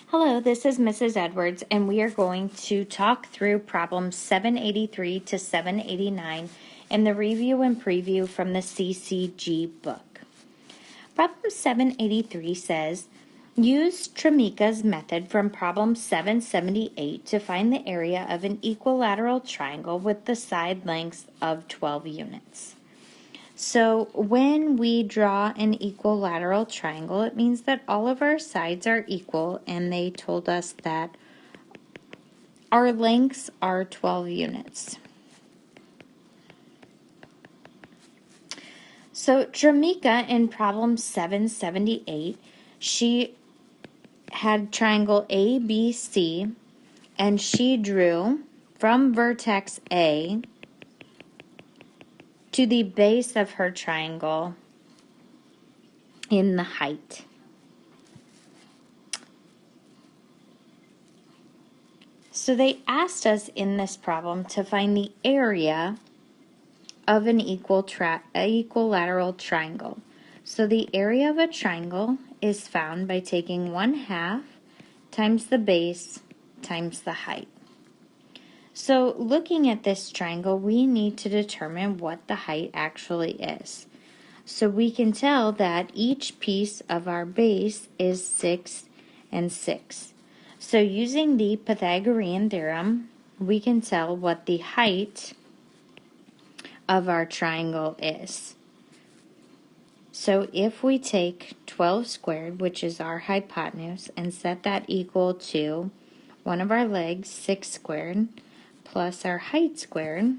Hello, this is Mrs. Edwards, and we are going to talk through problems 783 to 789 in the review and preview from the CCG book. Problem 783 says, use Trimika's method from problem 778 to find the area of an equilateral triangle with the side lengths of 12 units. So when we draw an equilateral triangle, it means that all of our sides are equal, and they told us that our lengths are 12 units. So Trimika in problem 778, she had triangle ABC, and she drew from vertex A to the base of her triangle in the height. So they asked us in this problem to find the area of an equilateral triangle. So the area of a triangle is found by taking 1/2 times the base times the height. So looking at this triangle, we need to determine what the height actually is. So we can tell that each piece of our base is 6 and 6. So using the Pythagorean theorem, we can tell what the height of our triangle is. So if we take 12 squared, which is our hypotenuse, and set that equal to one of our legs, 6 squared, plus our height squared,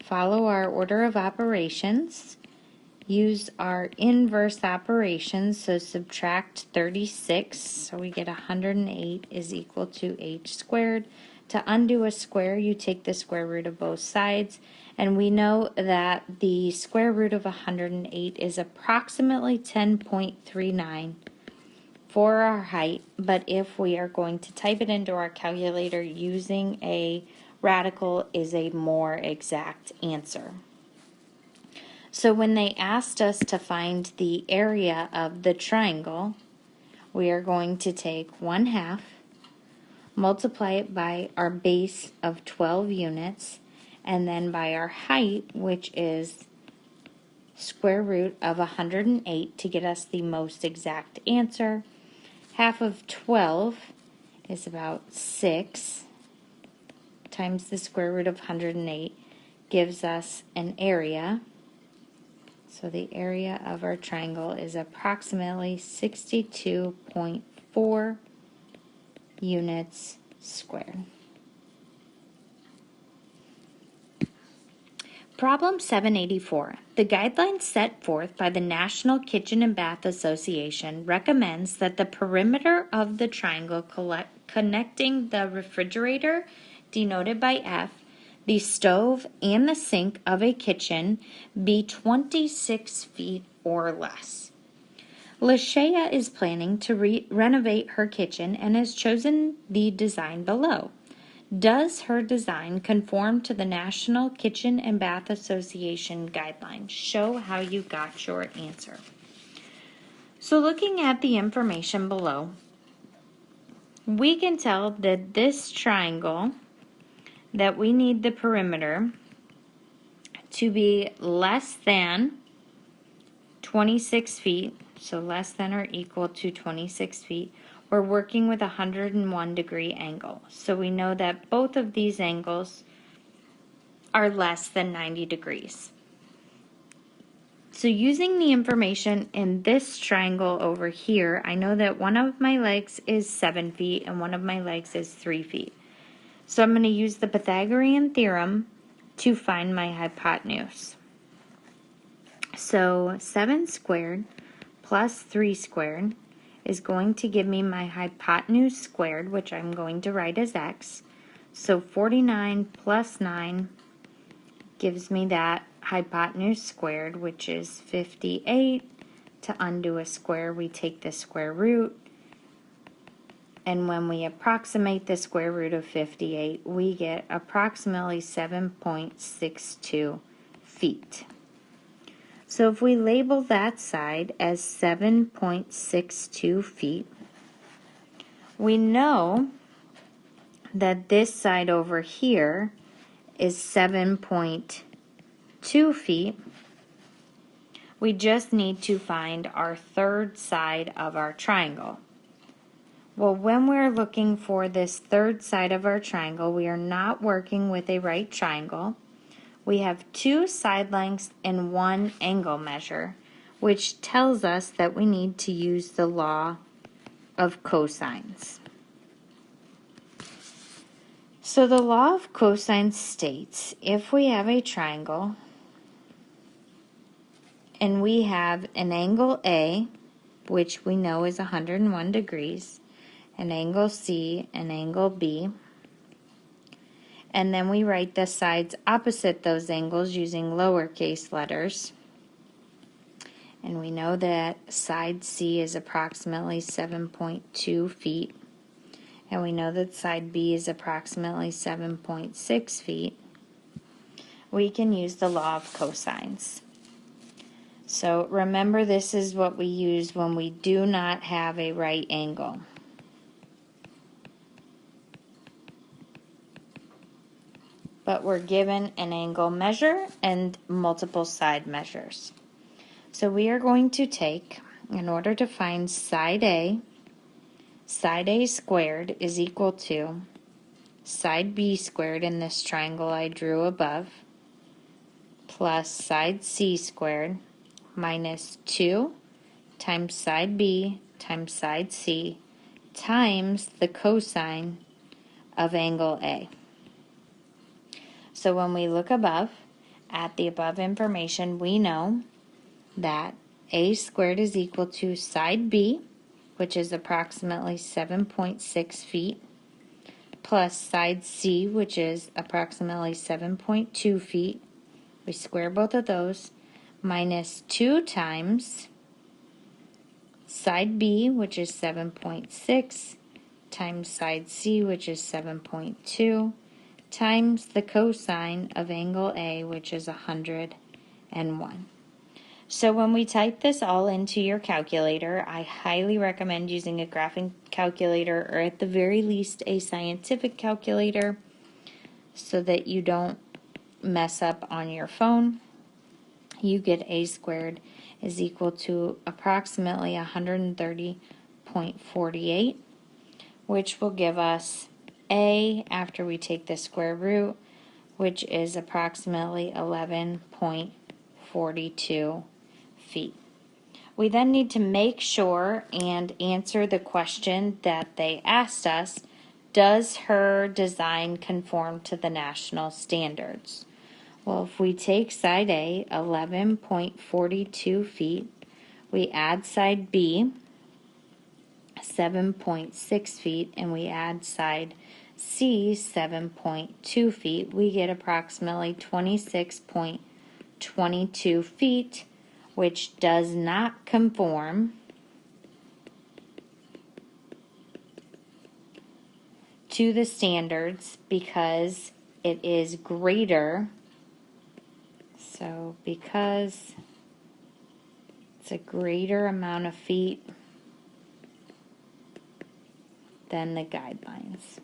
follow our order of operations, use our inverse operations, so subtract 36, so we get 108 is equal to h squared. To undo a square, you take the square root of both sides, and we know that the square root of 108 is approximately 10.39 for our height, but if we are going to type it into our calculator, using a radical is a more exact answer. So when they asked us to find the area of the triangle, we are going to take 1/2, multiply it by our base of 12 units, and then by our height, which is square root of 108 to get us the most exact answer. Half of 12 is about 6 times the square root of 108 gives us an area. So the area of our triangle is approximately 62.4 units squared. Problem 784. The guidelines set forth by the National Kitchen and Bath Association recommends that the perimeter of the triangle connecting the refrigerator, denoted by F, the stove, and the sink of a kitchen be 26 feet or less. Lashea is planning to renovate her kitchen and has chosen the design below. Does her design conform to the National Kitchen and Bath Association guidelines? Show how you got your answer. So looking at the information below, we can tell that this triangle, that we need the perimeter to be less than 26 feet, so less than or equal to 26 feet. We're working with a 101 degree angle. So we know that both of these angles are less than 90 degrees. So using the information in this triangle over here, I know that one of my legs is 7 feet and one of my legs is 3 feet. So I'm going to use the Pythagorean theorem to find my hypotenuse. So 7 squared plus 3 squared is going to give me my hypotenuse squared, which I'm going to write as x. So 49 plus 9 gives me that hypotenuse squared, which is 58. To undo a square, we take the square root. And when we approximate the square root of 58, we get approximately 7.62 feet. So if we label that side as 7.62 feet, We know that this side over here is 7.2 feet. We just need to find our third side of our triangle. Well, when we're looking for this third side of our triangle, we are not working with a right triangle. We have two side lengths and one angle measure, which tells us that we need to use the law of cosines. So the law of cosines states if we have a triangle and we have an angle A, which we know is 101 degrees, an angle C, an angle B, and then we write the sides opposite those angles using lowercase letters. And we know that side C is approximately 7.2 feet. And we know that side B is approximately 7.6 feet. We can use the law of cosines. So remember, this is what we use when we do not have a right angle. But we're given an angle measure and multiple side measures. So we are going to take, in order to find side A squared is equal to side B squared in this triangle I drew above, plus side C squared minus 2 times side B times side C times the cosine of angle A. So when we look above at the above information, we know that A squared is equal to side B, which is approximately 7.6 feet, plus side C, which is approximately 7.2 feet. We square both of those, minus 2 times side B, which is 7.6, times side C, which is 7.2, times the cosine of angle A, which is 101. So when we type this all into your calculator, I highly recommend using a graphing calculator, or at the very least a scientific calculator, so that you don't mess up on your phone. You get A squared is equal to approximately 130.48, which will give us A after we take the square root, which is approximately 11.42 feet. We then need to make sure and answer the question that they asked us: does her design conform to the national standards? Well, if we take side A, 11.42 feet, we add side B, 7.6 feet, and we add side C, 7.2 feet, we get approximately 26.22 feet, which does not conform to the standards because it is greater. So because it's a greater amount of feet than the guidelines.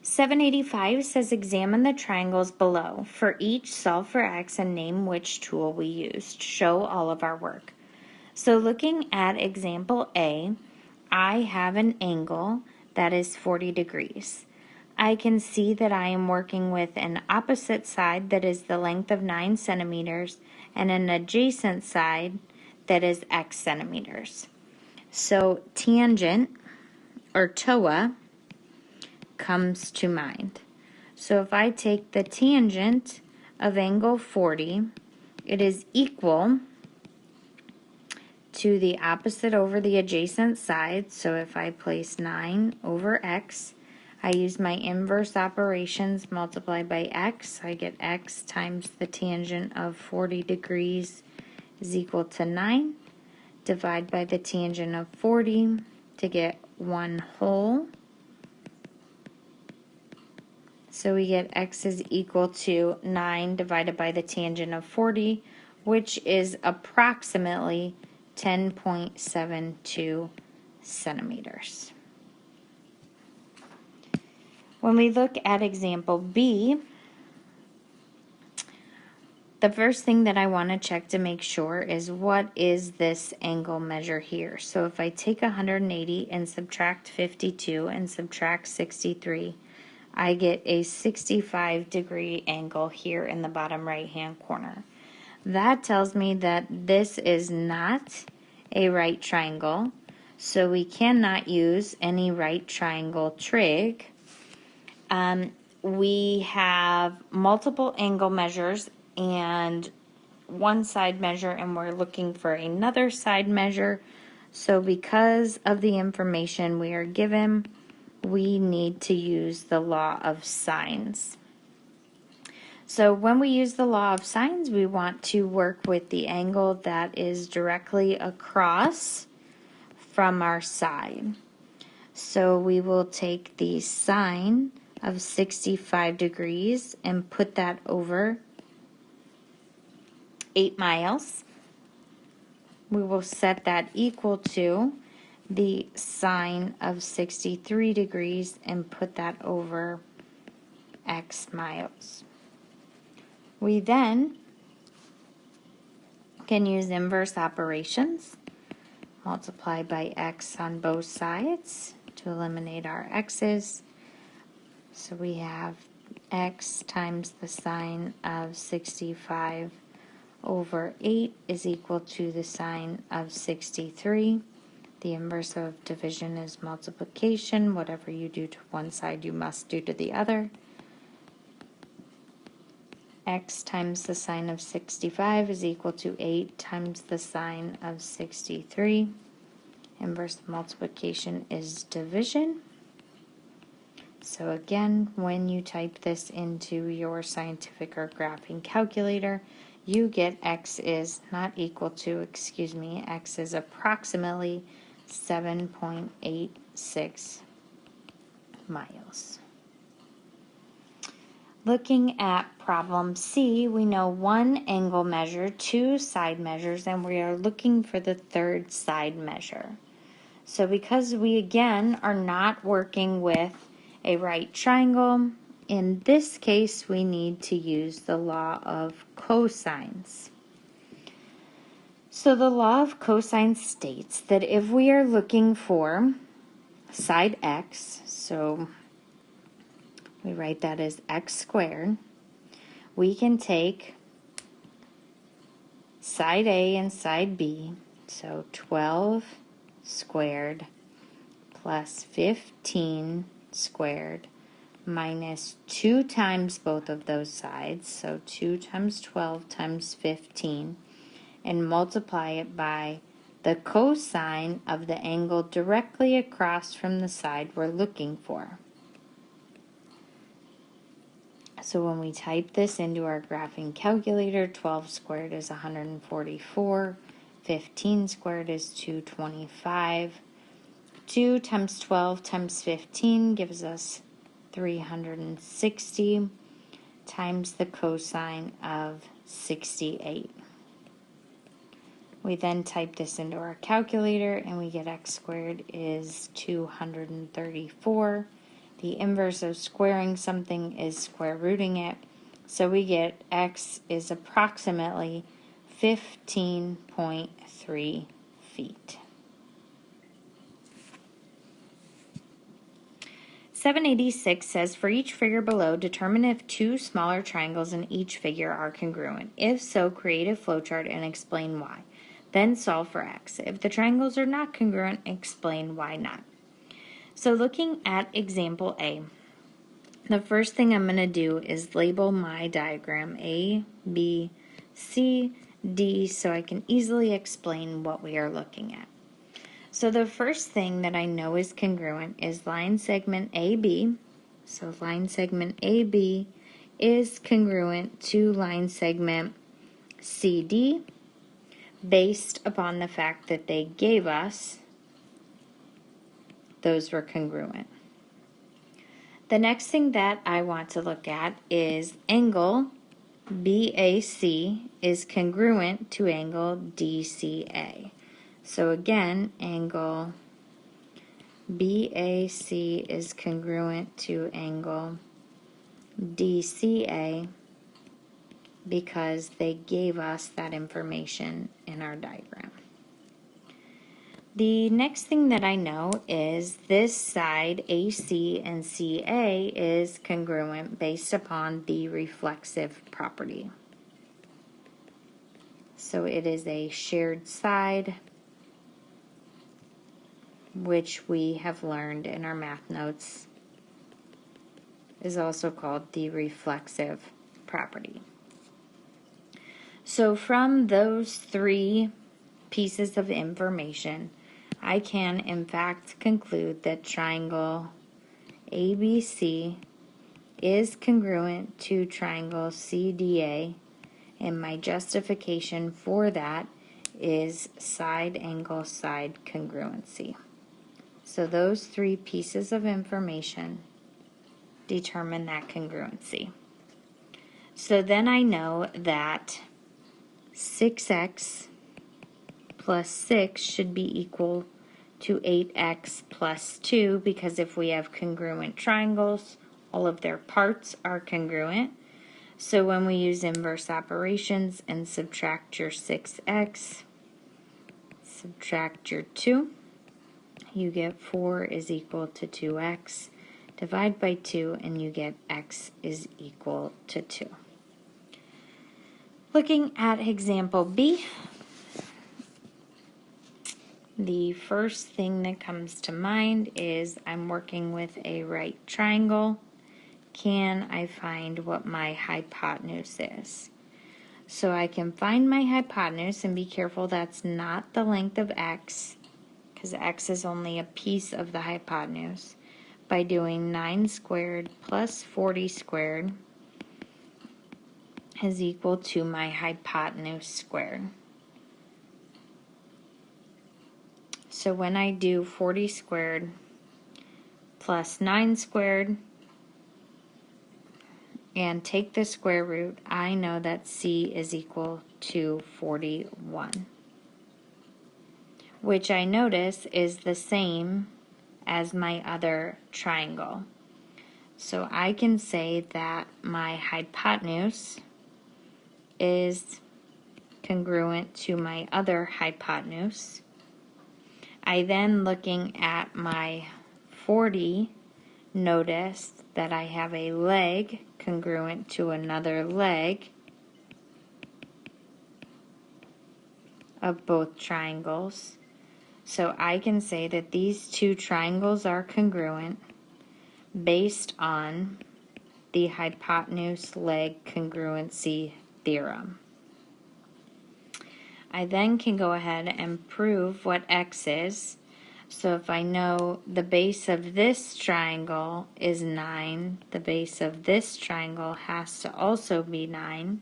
$785 says examine the triangles below. For each, solve for x and name which tool we used. Show all of our work. So looking at example A, I have an angle that is 40 degrees. I can see that I am working with an opposite side that is the length of 9 centimeters and an adjacent side that is x centimeters. So tangent, or TOA, comes to mind. So if I take the tangent of angle 40, it is equal to the opposite over the adjacent side. So if I place 9 over x, I use my inverse operations, multiply by x. I get x times the tangent of 40 degrees is equal to 9. Divide by the tangent of 40 to get 1 whole. So we get x is equal to 9 divided by the tangent of 40, which is approximately 10.72 centimeters. When we look at example B, the first thing that I want to check to make sure is what is this angle measure here. So if I take 180 and subtract 52 and subtract 63, I get a 65-degree angle here in the bottom right-hand corner. That tells me that this is not a right triangle, so we cannot use any right triangle trig. We have multiple angle measures and one side measure, and we're looking for another side measure. So because of the information we are given, we need to use the law of sines. So when we use the law of sines, we want to work with the angle that is directly across from our side. So we will take the sine of 65 degrees and put that over 8 miles. We will set that equal to the sine of 63 degrees and put that over x miles. We then can use inverse operations, multiply by x on both sides to eliminate our x's. So we have x times the sine of 65 over 8 is equal to the sine of 63. The inverse of division is multiplication. Whatever you do to one side, you must do to the other. X times the sine of 65 is equal to 8 times the sine of 63. Inverse of multiplication is division. So again, when you type this into your scientific or graphing calculator, you get x is not equal to, x is approximately 7.86 miles. Looking at problem C, we know one angle measure, two side measures, and we are looking for the third side measure. So because we again are not working with a right triangle, in this case we need to use the law of cosines. So the law of cosines states that if we are looking for side x, so we write that as x squared, we can take side A and side B, so 12 squared plus 15 squared minus 2 times both of those sides, so 2 times 12 times 15, and multiply it by the cosine of the angle directly across from the side we're looking for. So when we type this into our graphing calculator, 12 squared is 144, 15 squared is 225. 2 times 12 times 15 gives us 360 times the cosine of 68. We then type this into our calculator and we get x squared is 234. The inverse of squaring something is square rooting it. So we get x is approximately 15.3 feet. 786 says, for each figure below, determine if two smaller triangles in each figure are congruent. If so, create a flowchart and explain why. Then solve for x. If the triangles are not congruent, explain why not. So looking at example A, the first thing I'm going to do is label my diagram A, B, C, D, so I can easily explain what we are looking at. So the first thing that I know is congruent is line segment AB. So line segment AB is congruent to line segment CD based upon the fact that they gave us those were congruent. The next thing that I want to look at is angle BAC is congruent to angle DCA. So again, angle BAC is congruent to angle DCA because they gave us that information in our diagram. The next thing that I know is this side AC and CA is congruent based upon the reflexive property. So it is a shared side, which we have learned in our math notes is also called the reflexive property. So from those three pieces of information, I can in fact conclude that triangle ABC is congruent to triangle CDA, and my justification for that is side angle side congruency. So those three pieces of information determine that congruency. So then I know that 6x plus 6 should be equal to 8x plus 2, because if we have congruent triangles, all of their parts are congruent. So when we use inverse operations and subtract your 6x, subtract your 2, you get 4 is equal to 2x. Divide by 2 and you get x is equal to 2. Looking at example B, the first thing that comes to mind is I'm working with a right triangle. Can I find what my hypotenuse is? So I can find my hypotenuse, and be careful that's not the length of x, because x is only a piece of the hypotenuse, by doing 9 squared plus 40 squared is equal to my hypotenuse squared. So when I do 40 squared plus 9 squared and take the square root, I know that C is equal to 41, which I notice is the same as my other triangle. So I can say that my hypotenuse is congruent to my other hypotenuse. I then, looking at my 40, noticed that I have a leg congruent to another leg of both triangles. So I can say that these two triangles are congruent based on the hypotenuse leg congruency theorem. I then can go ahead and prove what x is. So if I know the base of this triangle is 9, the base of this triangle has to also be 9.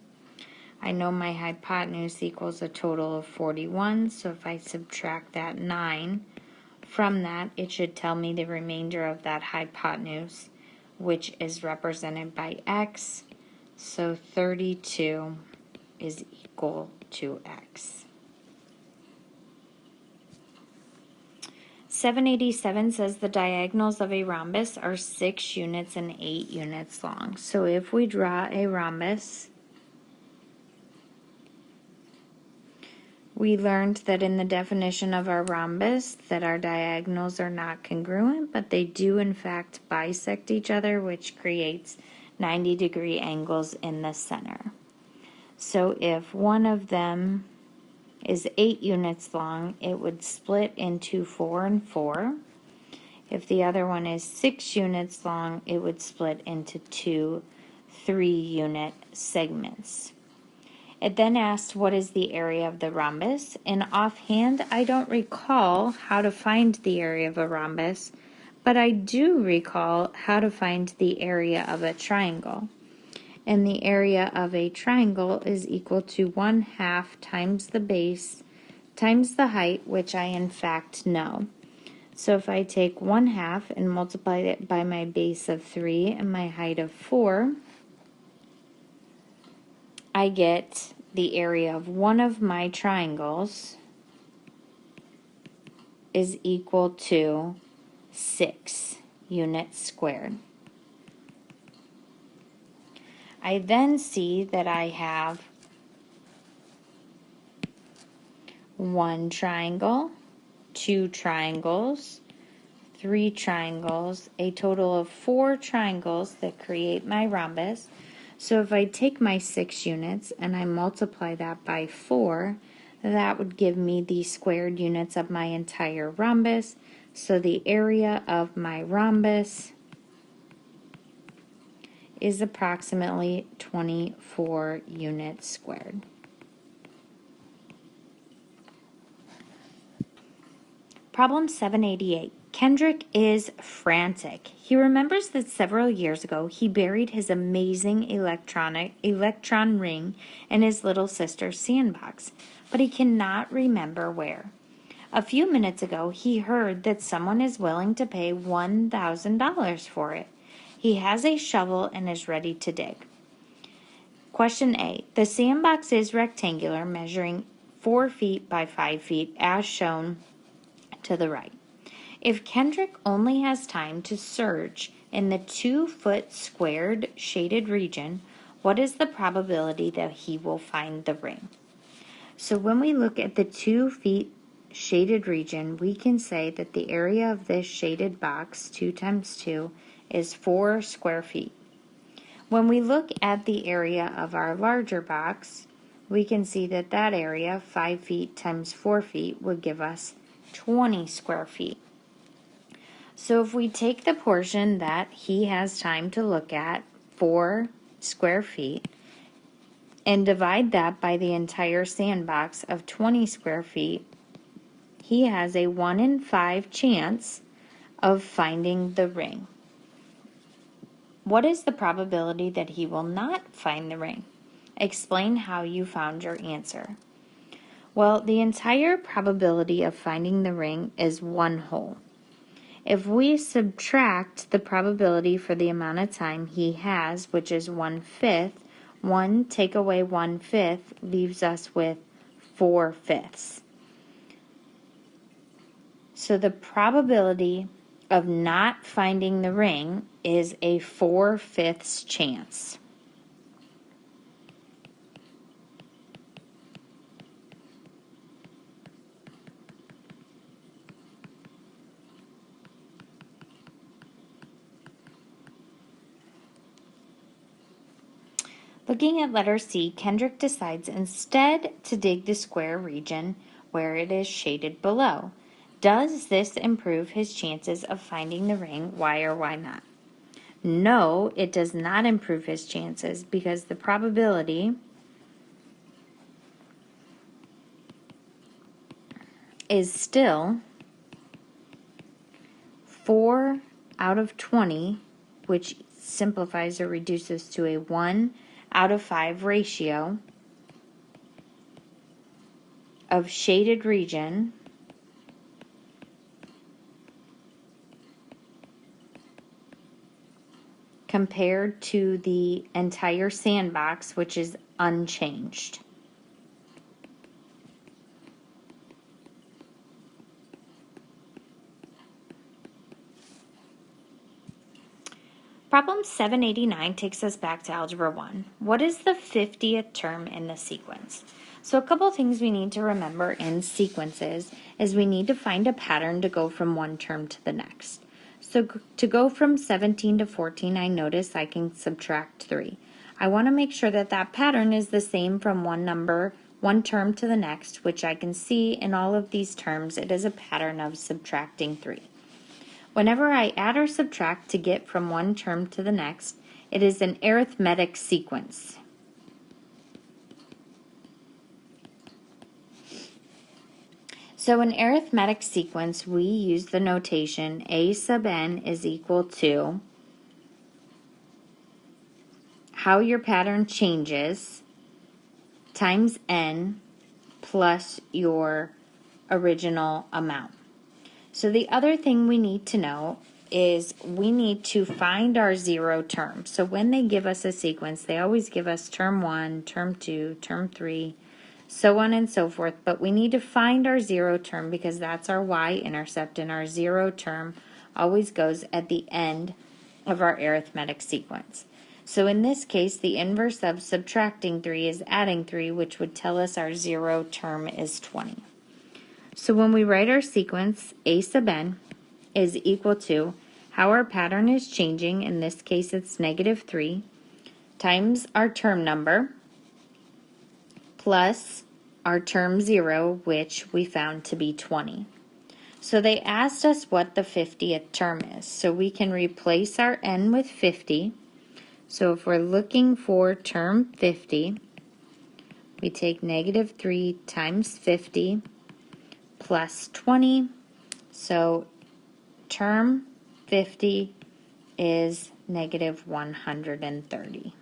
I know my hypotenuse equals a total of 41, so if I subtract that 9 from that, it should tell me the remainder of that hypotenuse, which is represented by x. So 32 is equal to x. 787 says the diagonals of a rhombus are 6 units and 8 units long. So if we draw a rhombus, we learned that in the definition of our rhombus that our diagonals are not congruent, but they do in fact bisect each other, which creates 90-degree angles in the center. So if one of them is 8 units long, it would split into 4 and 4. If the other one is 6 units long, it would split into 2 3-unit segments. It then asked what is the area of the rhombus, and offhand I don't recall how to find the area of a rhombus, but I do recall how to find the area of a triangle. And the area of a triangle is equal to 1/2 times the base times the height, which I in fact know. So if I take 1/2 and multiply it by my base of 3 and my height of 4, I get the area of one of my triangles is equal to 6 units squared. I then see that I have one triangle, two triangles, three triangles, a total of 4 triangles that create my rhombus. So if I take my 6 units and I multiply that by 4, that would give me the squared units of my entire rhombus. So the area of my rhombus is approximately 24 units squared. Problem 788. Kendrick is frantic. He remembers that several years ago he buried his amazing electron ring in his little sister's sandbox, but he cannot remember where. A few minutes ago he heard that someone is willing to pay $1,000 for it. He has a shovel and is ready to dig. Question A. The sandbox is rectangular, measuring 4 feet by 5 feet as shown to the right. If Kendrick only has time to search in the 2-foot squared shaded region, what is the probability that he will find the ring? So when we look at the 2 feet shaded region, we can say that the area of this shaded box, 2 times 2, is 4 square feet. When we look at the area of our larger box, we can see that that area, 5 feet times 4 feet, would give us 20 square feet. So if we take the portion that he has time to look at, 4 square feet, and divide that by the entire sandbox of 20 square feet, he has a 1 in 5 chance of finding the ring. What is the probability that he will not find the ring? Explain how you found your answer. Well, the entire probability of finding the ring is 1 whole. If we subtract the probability for the amount of time he has, which is 1/5, 1 take away 1/5 leaves us with 4/5. So the probability of not finding the ring is a 4/5 chance. Looking at letter C, Kendrick decides instead to dig the square region where it is shaded below. Does this improve his chances of finding the ring? Why or why not? No, it does not improve his chances because the probability is still 4 out of 20, which simplifies or reduces to a 1 out of 5 ratio of shaded region compared to the entire sandbox, which is unchanged. Problem 789 takes us back to Algebra 1. What is the 50th term in the sequence? So a couple things we need to remember in sequences is we need to find a pattern to go from one term to the next. So to go from 17 to 14, I notice I can subtract 3. I want to make sure that that pattern is the same from one term to the next, which I can see in all of these terms. It is a pattern of subtracting 3. Whenever I add or subtract to get from one term to the next, it is an arithmetic sequence. So in arithmetic sequence, we use the notation A sub n is equal to how your pattern changes times n plus your original amount. So the other thing we need to know is we need to find our zero term. So when they give us a sequence, they always give us term 1, term 2, term 3, so on and so forth. But we need to find our zero term because that's our y-intercept, and our zero term always goes at the end of our arithmetic sequence. So in this case, the inverse of subtracting 3 is adding 3, which would tell us our zero term is 20. So when we write our sequence, a sub n is equal to how our pattern is changing, in this case it's -3, times our term number, plus our term 0, which we found to be 20. So they asked us what the 50th term is. So we can replace our n with 50. So if we're looking for term 50, we take -3 times 50 plus 20. So term 50 is -130.